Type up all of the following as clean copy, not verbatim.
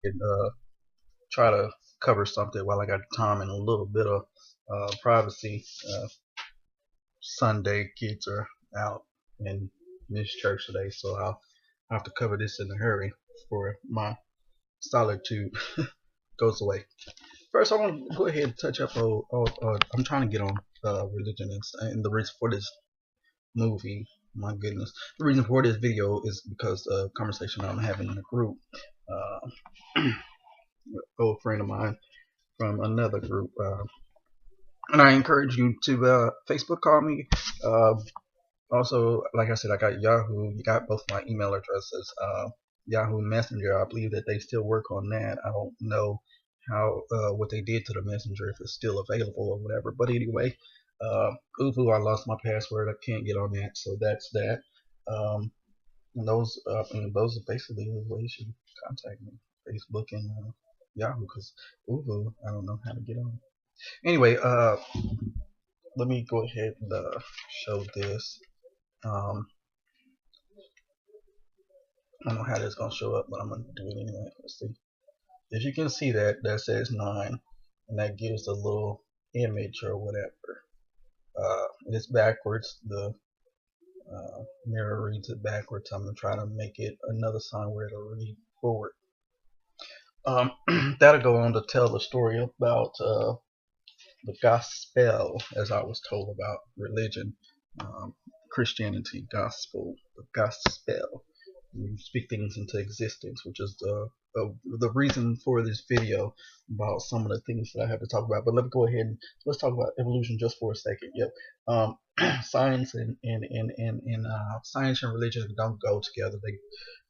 and try to cover something while I got time and a little bit of privacy. Sunday, kids are out and miss church today, so I'll have to cover this in a hurry before my solitude goes away. First, I want to go ahead and touch up I'm trying to get on religion and the reason for this movie. My goodness, the reason for this video is because of a conversation I'm having in a group. Uh, old friend of mine from another group. And I encourage you to Facebook call me. Uh, Also, like I said, I got Yahoo. You got both my email addresses. Yahoo Messenger, I believe that they still work on that. I don't know how what they did to the Messenger, if it's still available or whatever. But anyway, Uvu, I lost my password. I can't get on that, so that's that. Um, and those are basically the ways you contact me: Facebook and Yahoo. Because Uvu, I don't know how to get on. Anyway, let me go ahead and show this. Um, I don't know how that's gonna show up, but I'm gonna do it anyway. Let's see. If you can see that, that says 9, and that gives a little image or whatever. It's backwards. The mirror reads it backwards. I'm gonna try to make it another sign where it'll read forward. That'll go on to tell the story about the gospel, as I was told about religion, Christianity, gospel, the gospel. You speak things into existence, which is the reason for this video about some of the things that I have to talk about. But let me go ahead and let's talk about evolution just for a second. Yep. Science and science and religion don't go together.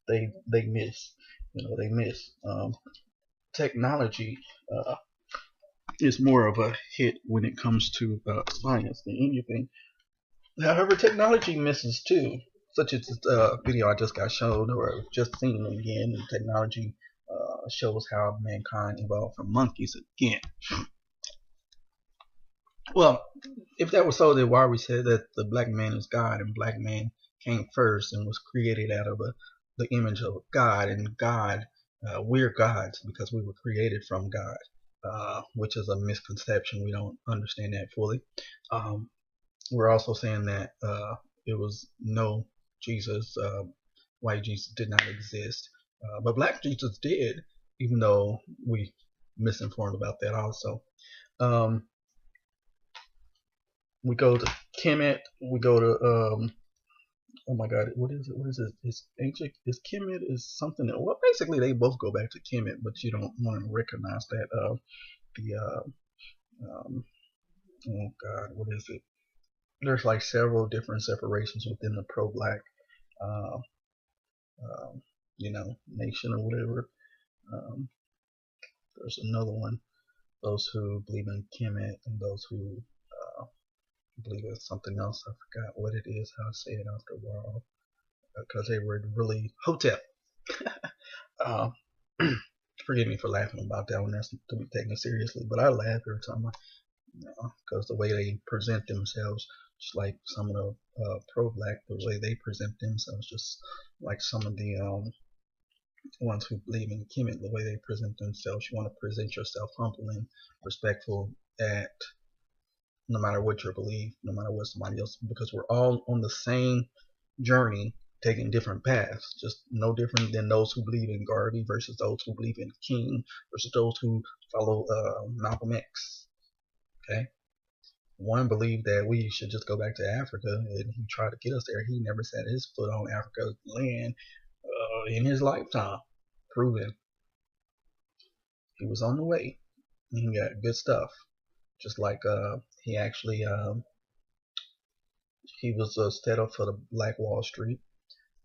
They miss. They miss. Technology is more of a hit when it comes to science than anything. However, technology misses too, such as this video I just got shown or just seen again. And technology shows how mankind evolved from monkeys again. Well, if that was so, then why we said that the black man is God and black man came first and was created out of the image of God, and God, we're gods because we were created from God, which is a misconception. We don't understand that fully. Um, we're also saying that it was no Jesus, white Jesus did not exist, but black Jesus did, even though we misinformed about that also. Um, we go to Kemet, we go to oh my god, what is it? What is it? It's ancient. Is Kemet is something that, well, basically they both go back to Kemet, but you don't want to recognize that. The um, oh god, what is it? There's like several different separations within the pro-black uh, um, nation or whatever. Um, there's another one. Those who believe in Kemet and those who believe in something else. I forgot what it is. How to say it after a while because they were really Hotep. Uh, forgive me for laughing about that one. That's to be taken seriously, but I laugh every time because the way they present themselves, just like some of the pro-black, the way they present themselves, just like some of the ones who believe in Kemet, the way they present themselves. You want to present yourself humble and respectful at no matter what your belief, no matter what somebody else, because we're all on the same journey, taking different paths, just no different than those who believe in Garvey versus those who believe in King versus those who follow Malcolm X. Okay, one believed that we should just go back to Africa, and he tried to get us there. He never set his foot on Africa's land in his lifetime, proven he was on the way. He got good stuff. Just like he actually he was set up for the Black Wall Street.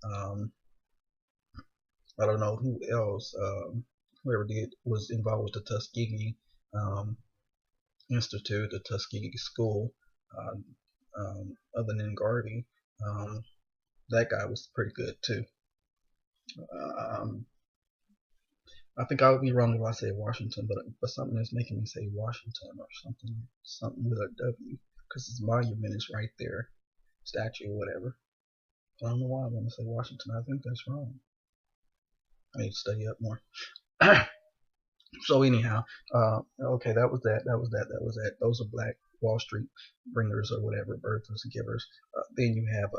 Um, I don't know who else, whoever did was involved with the Tuskegee um, Institute, the Tuskegee School. Other than Garvey, um, that guy was pretty good too. Um, I think I would be wrong if I say Washington, but something is making me say Washington or something with a W, because his monument is right there, statue, whatever. I don't know why I want to say Washington. I think that's wrong. I need to study up more. So anyhow, okay, that was that. That was that. That was that. Those are Black Wall Street bringers or whatever, birthers and givers. Then you have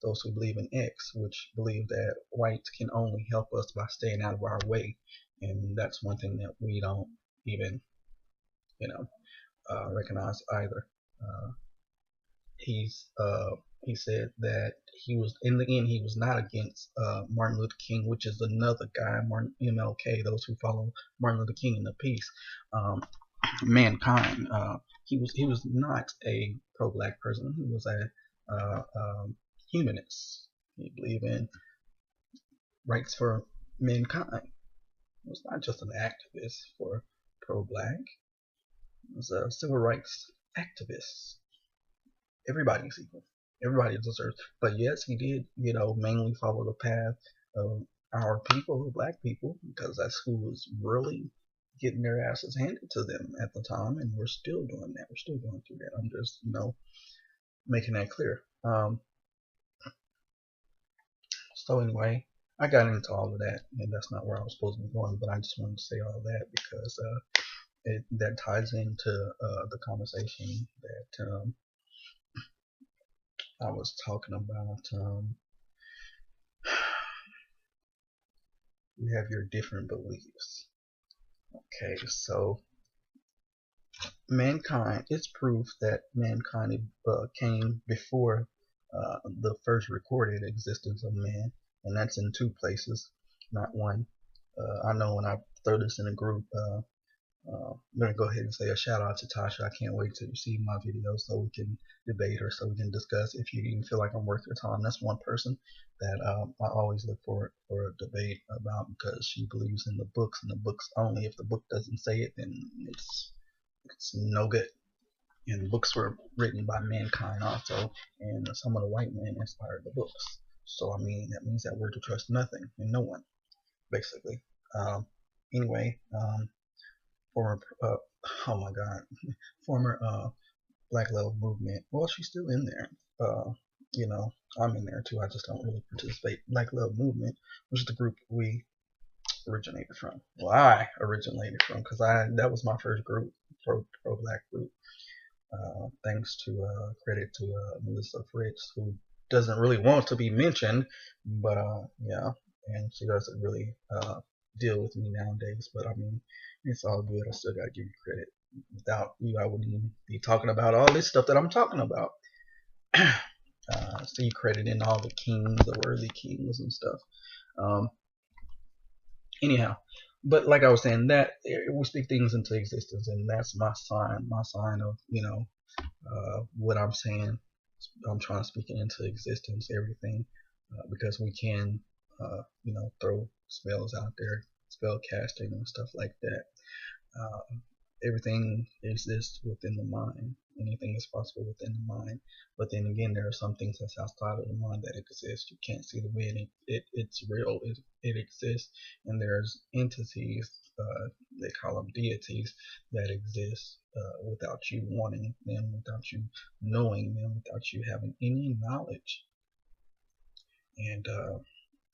those who believe in X, which believe that whites can only help us by staying out of our way, and that's one thing that we don't even, you know, recognize either. Uh, he's he said that he was in the end he was not against Martin Luther King, which is another guy, Martin MLK. Those who follow Martin Luther King in the peace, mankind. He was not a pro-black person. He was a humanist. He believed in rights for mankind. He was not just an activist for pro-black. He was a civil rights activist. Everybody's equal. Everybody deserves. But yes, he did, mainly follow the path of our people, the black people, because that's who was really getting their asses handed to them at the time, and we're still doing that. We're still going through that. I'm just, making that clear. So anyway, I got into all of that, and that's not where I was supposed to be going, but I just wanted to say all that because that ties into the conversation that I was talking about. You have your different beliefs. Okay, so mankind, it's proof that mankind came before the first recorded existence of man, and that's in two places, not one. I know when I throw this in a group, I'm gonna go ahead and say a shout out to Tasha. I can't wait to see my videos so we can debate or so we can discuss. If you even feel like I'm worth your time, that's one person that I always look for a debate about because she believes in the books and the books only. If the book doesn't say it, then it's no good. And books were written by mankind also, and some of the white men inspired the books. So I mean that means that we're to trust nothing and no one, basically. Anyway, former oh my god, former Black Love Movement. Well, she's still in there. You know, I'm in there too. I just don't really participate. Black Love Movement, which is the group we originated from. Well, I originated from because I that was my first group, pro black group. Thanks to credit to Melissa Fritz, who doesn't really want to be mentioned, but yeah, and she doesn't really deal with me nowadays. But I mean, it's all good. I still gotta give you credit. Without you, I wouldn't even be talking about all this stuff that I'm talking about. See credit in all the kings, the worthy kings and stuff. Um, anyhow, but like I was saying, that we speak things into existence, and that's my sign of what I'm saying. I'm trying to speak it into existence, everything, because we can, throw spells out there, spell casting and stuff like that. Uh, Everything exists within the mind. Anything is possible within the mind. But then again, there are some things that's outside of the mind that exist. You can't see the way it's real. It exists. And there's entities, they call them deities, that exist without you wanting them, without you knowing them, without you having any knowledge. And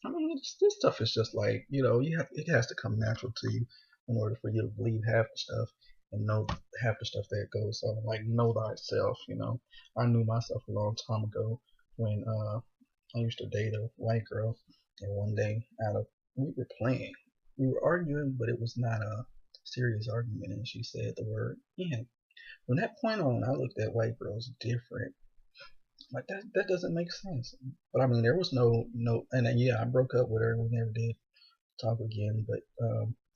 I mean, this stuff is just like, it has to come natural to you in order for you to believe half the stuff and know half the stuff that goes on. Like, know thyself, I knew myself a long time ago when I used to date a white girl, and one day, we were playing. We were arguing, but it was not a serious argument, and she said the word "and." From that point on, I looked at white girls different. Like that doesn't make sense. But I mean, there was no, and then, yeah, I broke up with her. We never did talk again. But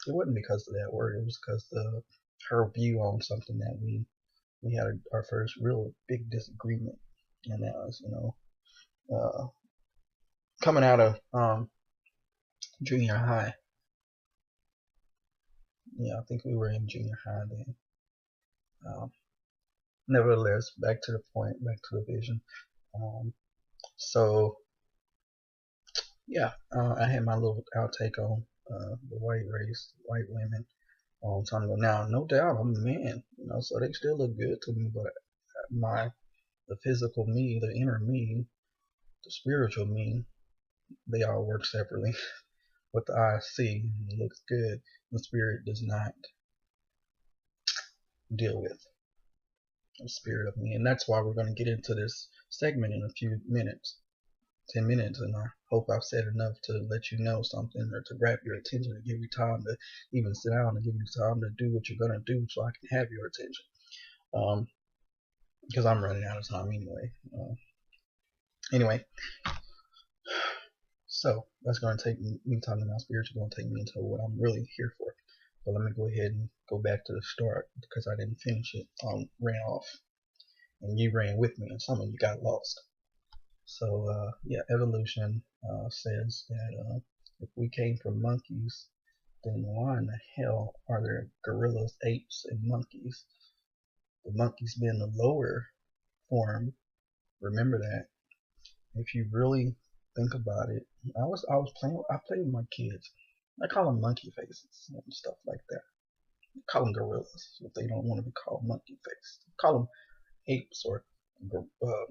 it wasn't because of that word. It was because of her view on something that we had our first real big disagreement, and that was coming out of junior high. Yeah, I think we were in junior high then. Nevertheless, back to the point, back to the vision. So yeah, I had my little outtake on the white race, white women a long time ago. Now, no doubt, I'm a man, so they still look good to me, but the physical me, the inner me, the spiritual me, they all work separately. what the eye see looks good, the spirit does not deal with the spirit of me. And that's why we're going to get into this segment in a few minutes, 10 minutes, and I hope I've said enough to let you know something or to grab your attention and give you time to even sit down and give you time to do what you're going to do so I can have your attention. Because I'm running out of time anyway. Anyway, so that's going to take me talking about spiritual, going to take me into what I'm really here for. But let me go ahead and go back to the start because I didn't finish it. Ran off, and you ran with me, and some of you got lost. So yeah, evolution says that if we came from monkeys, then why in the hell are there gorillas, apes, and monkeys? The monkeys being the lower form. Remember that. If you really think about it, I played with my kids. I call them monkey faces and stuff like that. I call them gorillas if they don't want to be called monkey face. I call them apes or uh,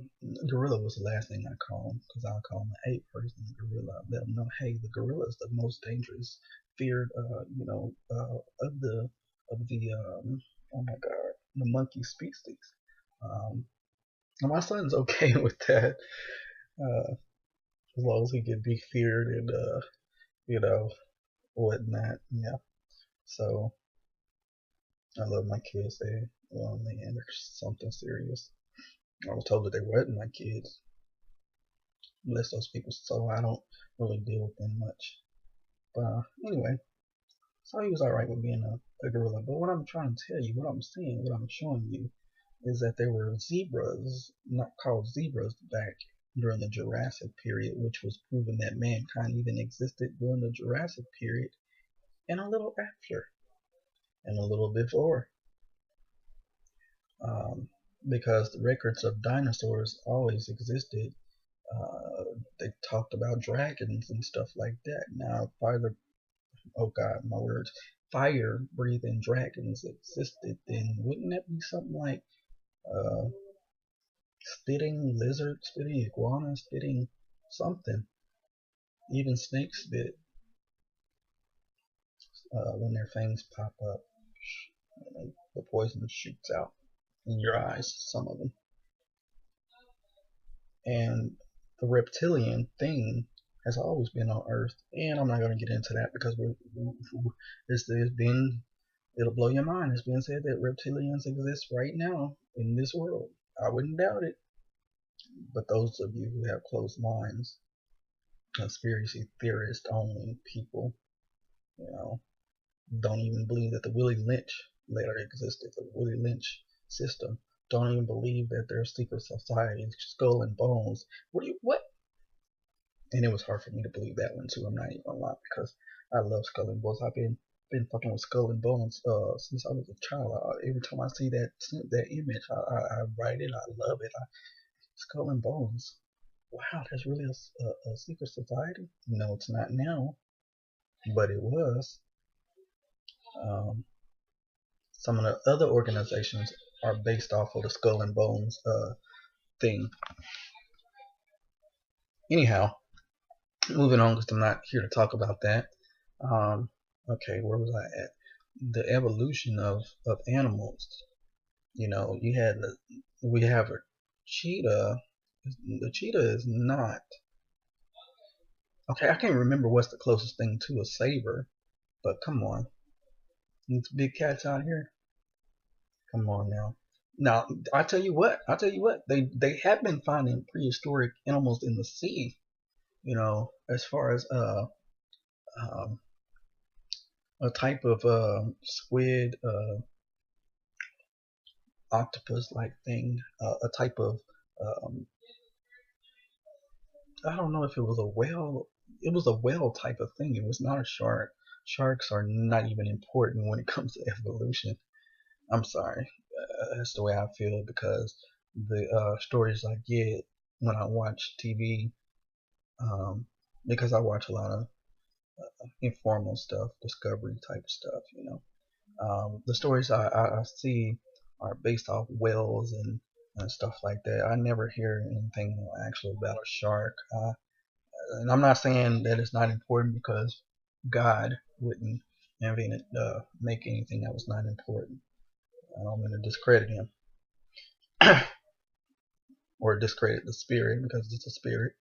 gorilla was the last thing I call them because I call them an ape first and gorilla. Let them know, hey, the gorilla is the most dangerous, feared, of the oh my god, the monkey species. Um, and my son's okay with that. As long as he can be feared and you know whatnot. Yeah. So I love my kids. They, well, man, there's something serious. I was told that they weren't my kids. Bless those people. So I don't really deal with them much. But anyway, so he was alright with being a gorilla. But what I'm trying to tell you, what I'm saying, what I'm showing you, is that there were zebras, not called zebras, back during the Jurassic period, which was proven that mankind even existed during the Jurassic period and a little after and a little before. Um, because the records of dinosaurs always existed. They talked about dragons and stuff like that. Now, oh God, my words, fire breathing dragons existed, then wouldn't that be something like uh, spitting lizard, spitting iguana, spitting something? Even snakes spit when their fangs pop up. The poison shoots out in your eyes, some of them. And the reptilian thing has always been on Earth, and I'm not going to get into that because there's been, it'll blow your mind. It's been said that reptilians exist right now in this world. I wouldn't doubt it, but those of you who have closed minds, conspiracy theorist only people, you know, don't even believe that the Willie Lynch later existed, the Willie Lynch system. Don't even believe that there's secret societies, skull and bones. What? And it was hard for me to believe that one too. I'm not even gonna lie because I love Skull and Bones. I've been fucking with Skull and Bones since I was a child. Every time I see that image, I write it. I love it. Skull and Bones. Wow, there's really a secret society. No, it's not now, but it was. Um, some of the other organizations are based off of the Skull and Bones thing. Anyhow, moving on because I'm not here to talk about that. Um, okay, where was I at? The evolution of animals. You know, we have a cheetah. The cheetah is not okay. I can't remember what's the closest thing to a saber, but come on, these big cats out here. Come on now. Now I tell you what. They have been finding prehistoric animals in the sea. You know, as far as um, a type of squid, octopus like thing, a type of um, I don't know if it was a whale. It was a whale type of thing. It was not a shark. Sharks are not even important when it comes to evolution. I'm sorry. That's the way I feel because the stories I get when I watch TV, um, because I watch a lot of informal stuff, discovery type stuff, you know. The stories I see are based off whales and stuff like that. I never hear anything actually about a shark. And I'm not saying that it's not important because God wouldn't make anything that was not important. I don't mean to discredit him or discredit the spirit because it's a spirit.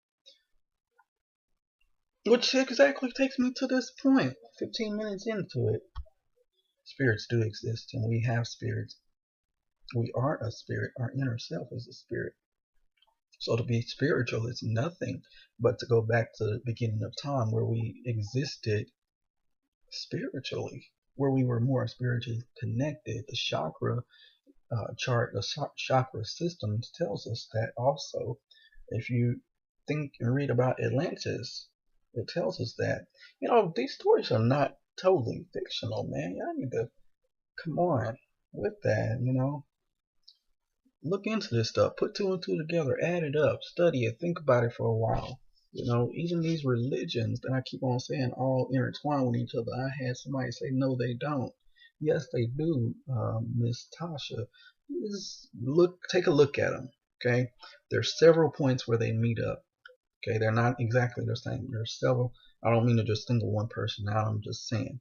Which exactly takes me to this point, 15 minutes into it. Spirits do exist, and we have spirits. We are a spirit. Our inner self is a spirit. So to be spiritual is nothing but to go back to the beginning of time where we existed spiritually, where we were more spiritually connected. The chakra chart, the chakra systems tells us that also. If you think and read about Atlantis, it tells us that, these stories are not totally fictional, man. Y'all need to come on with that. Look into this stuff, put two and two together, add it up, study it, think about it for a while. Even these religions that I keep on saying all intertwine with each other. I had somebody say no, they don't. Yes, they do, Miss Tasha. Just take a look at them. Okay, there's several points where they meet up. Okay, they're not exactly the same. There's several. I don't mean to just single one person out. I'm just saying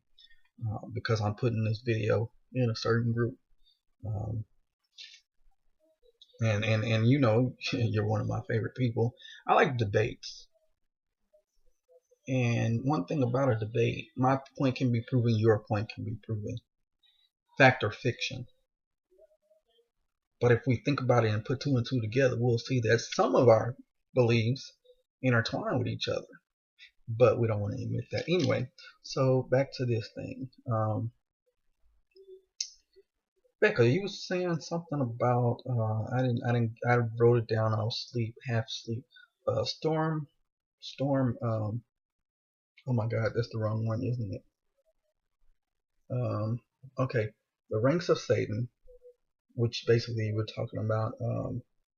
because I'm putting this video in a certain group. Um, and you're one of my favorite people. I like debates. And one thing about a debate, my point can be proven, your point can be proven. Fact or fiction. But if we think about it and put two and two together, we'll see that some of our beliefs intertwine with each other. But we don't want to admit that. Anyway, so back to this thing. Becca, you were saying something about I wrote it down. I was half asleep. Storm. Oh my God, that's the wrong one, isn't it? Okay, the ranks of Satan, which basically we're talking about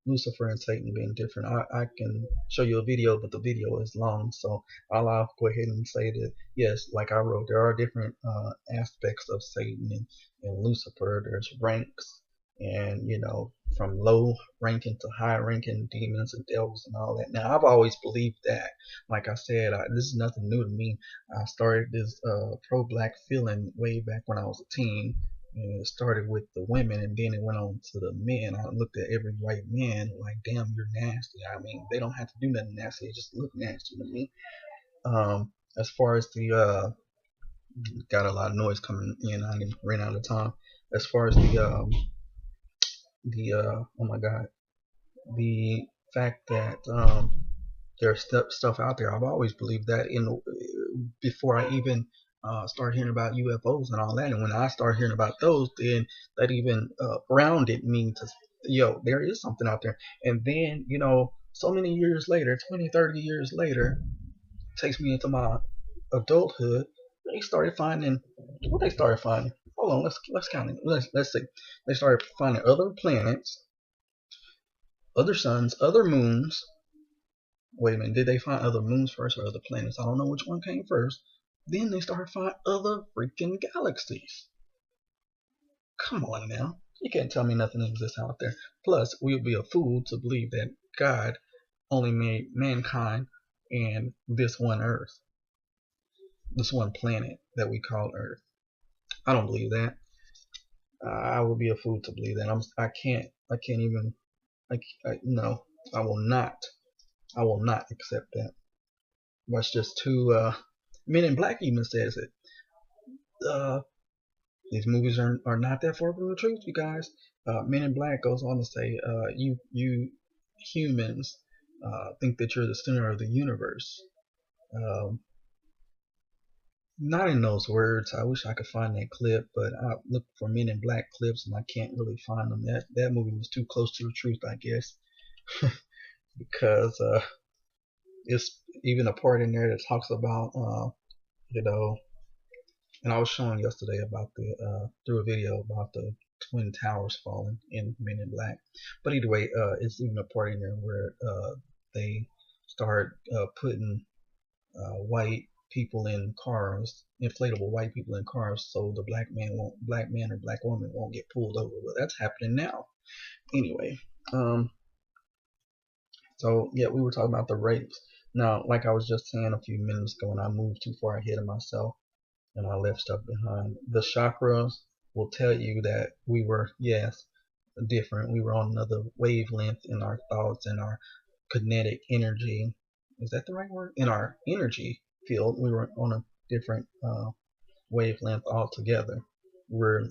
Lucifer and Satan being different. I can show you a video, but the video is long, so I'll go ahead and say that yes, like I wrote, there are different aspects of Satan and Lucifer. There's ranks, and from low ranking to high ranking demons and devils and all that. Now I've always believed that. Like I said, this is nothing new to me. I started this pro-black feeling way back when I was a teen. And it started with the women, and then it went on to the men. I looked at every white man like, damn, you're nasty. I mean, they don't have to do nothing nasty; they just look nasty to me. As far as the got a lot of noise coming in. I ran out of time. As far as the oh my god, the fact that there's stuff out there. I've always believed that before I even started hearing about UFOs and all that. And when I started hearing about those, then that even grounded me to, there is something out there. And then, so many years later, 20, 30 years later, takes me into my adulthood. They started finding what they started finding. Hold on, let's count it. Let's see. They started finding other planets, other suns, other moons. Wait a minute, did they find other moons first or other planets? I don't know which one came first. Then they started finding other freaking galaxies. Come on now. You can't tell me nothing exists out there. Plus, we would be a fool to believe that God only made mankind and this one Earth, this one planet that we call Earth. I don't believe that. I would be a fool to believe that. I can't even. No, I will not. I will not accept that. That's just too. Men in Black even says it. Uh, these movies are not that far from the truth, you guys. Men in Black goes on to say, you humans think that you're the center of the universe. Um, Not in those words. I wish I could find that clip, but I looked for Men in Black clips and I can't really find them. That movie was too close to the truth, I guess, because it's even a part in there that talks about you know and I was showing yesterday about through a video about the Twin Towers falling in Men in Black. But either way, it's even a part in there where they start putting white people in cars, inflatable white people in cars, so the black man or black woman won't get pulled over. Well, that's happening now. Anyway, so yeah, we were talking about the rapes. Now, like I was just saying a few minutes ago, when I moved too far ahead of myself and I left stuff behind, the chakras will tell you that we were, yes, different. We were on another wavelength in our thoughts and our kinetic energy. Is that the right word? In our energy field, we were on a different wavelength altogether. We're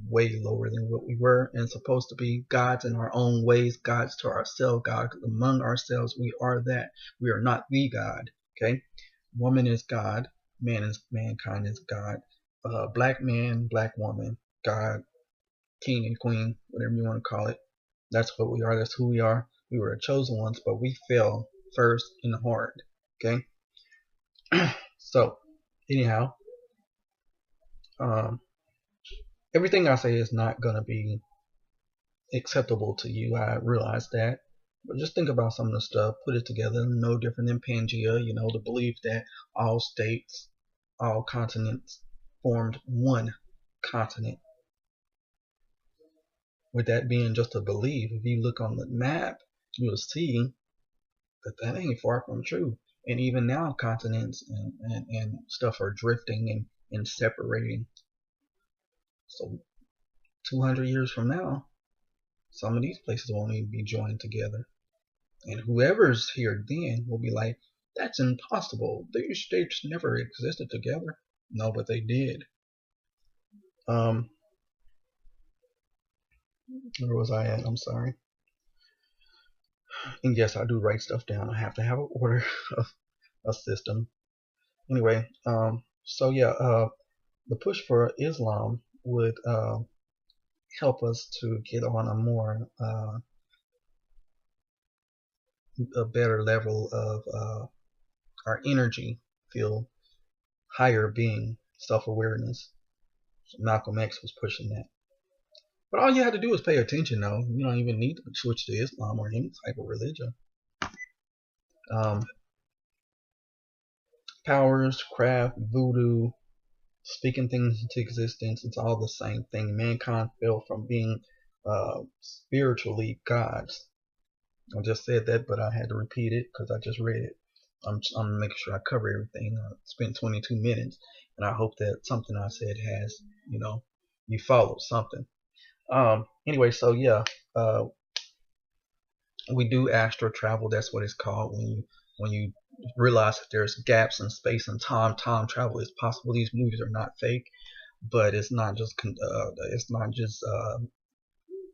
way lower than what we were and supposed to be gods in our own ways, gods to ourselves, God among ourselves. We are that. We are not the God. Okay, woman is God, man is mankind is God. Black man, black woman, God, king and queen, whatever you want to call it. That's what we are. That's who we are. We were the chosen ones, but we fell first in the heart. Okay, so anyhow, um, everything I say is not gonna be acceptable to you. I realize that. But just think about some of the stuff, put it together, no different than Pangea, the belief that all states, all continents formed one continent. With that being just a belief, if you look on the map, you'll see that that ain't far from true. And even now, continents and stuff are drifting and separating. So 200 years from now, some of these places won't even be joined together. And whoever's here then will be like, that's impossible. These states never existed together. No, but they did. Um, where was I at? I'm sorry. And yes, I do write stuff down. I have to have an order of a system. Anyway, so yeah, the push for Islam would help us to get on a more a better level of our energy field, higher being, self-awareness. So Malcolm X was pushing that. But all you have to do is pay attention, though. You don't even need to switch to Islam or any type of religion. Um, powers, craft, voodoo, speaking things into existence, it's all the same thing. Mankind fell from being spiritually gods. I just said that, but I had to repeat it because I just read it. I'm making sure I cover everything. I spent 22 minutes, and I hope that something I said has, you followed something. Anyway, so yeah, uh, we do astral travel. That's what it's called when you realize that there's gaps in space and time. Time travel is possible. These movies are not fake, but it's not just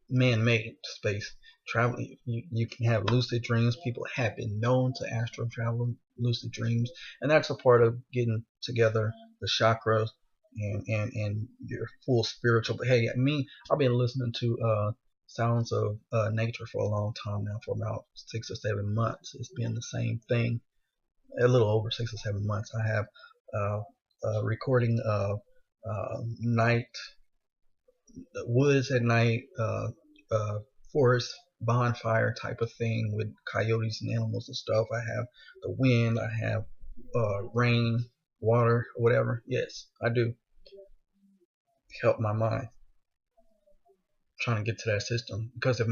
man-made space travel. You can have lucid dreams. People have been known to astral travel, lucid dreams, and that's a part of getting together the chakras and your full spiritual. But hey, I've been listening to sounds of nature for a long time now, for about 6 or 7 months. It's been the same thing, a little over 6 or 7 months. I have a recording of night woods at night, forest bonfire type of thing with coyotes and animals and stuff. I have the wind. I have rain, water, whatever. Yes, I do help my mind trying to get to that system, because if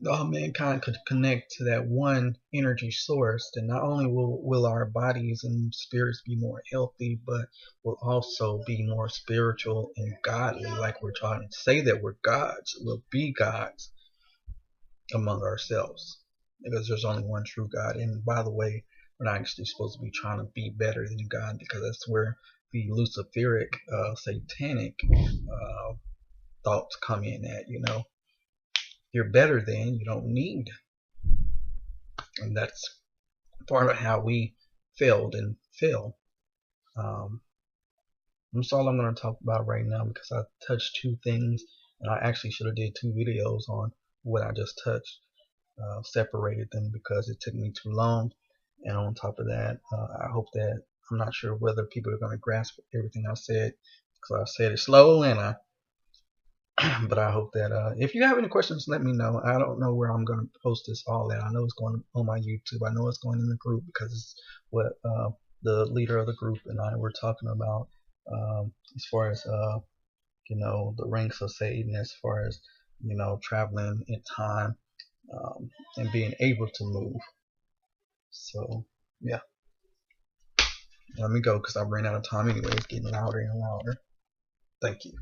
all mankind could connect to that one energy source, then not only will our bodies and spirits be more healthy, but will also be more spiritual and godly. Like we're trying to say that we're gods, we'll be gods among ourselves, because there's only one true God. And by the way, we're not actually supposed to be trying to be better than God, because that's where the Luciferic, satanic thoughts come in at. You're better than, you don't need. And that's part of how we failed and fail. Um, that's all I'm going to talk about right now, because I touched two things, and I actually should have did two videos on what I just touched, separated them because it took me too long. And on top of that, I hope that, I'm not sure whether people are going to grasp everything I said, because I said it slow, and but I hope that if you have any questions, let me know. I don't know where I'm going to post this all at. I know it's going on my YouTube. I know it's going in the group, because it's what the leader of the group and I were talking about, as far as the ranks of Satan, as far as traveling in time, and being able to move. So yeah, let me go because I ran out of time anyway. It's getting louder and louder. Thank you.